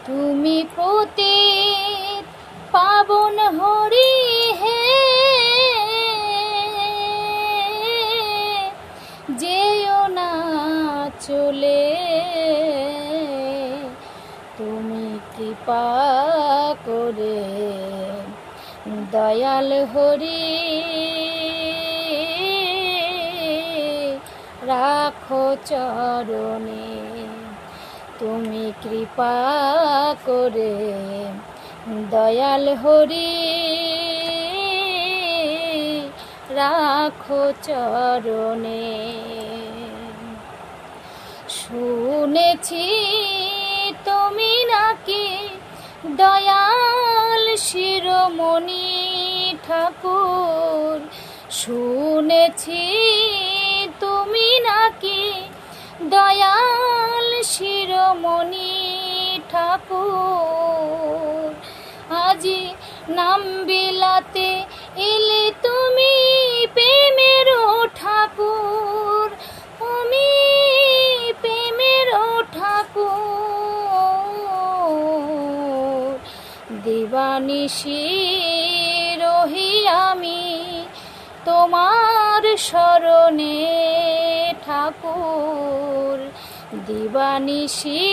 তুমি পতিত পাবন হরি হে, যেও না চলে, তুমি কৃপা করে দয়াল হরি রাখো চরণে। তুমি কৃপা করে দয়াল হরি রাখো চরণে। শুনেছি তুমি নাকি দয়াল শিরোমণি ঠাকুর, শুনেছি তুমি নাকি দয়াল শিরোমণি ঠাকুর। আজি নাম বিলাতে এলে তুমি প্রেমের ঠাকুর, তুমি প্রেমের ঠাকুর। দিবানিশি রহি আমি তোমার শরণে ঠাকুর, দিবানিশি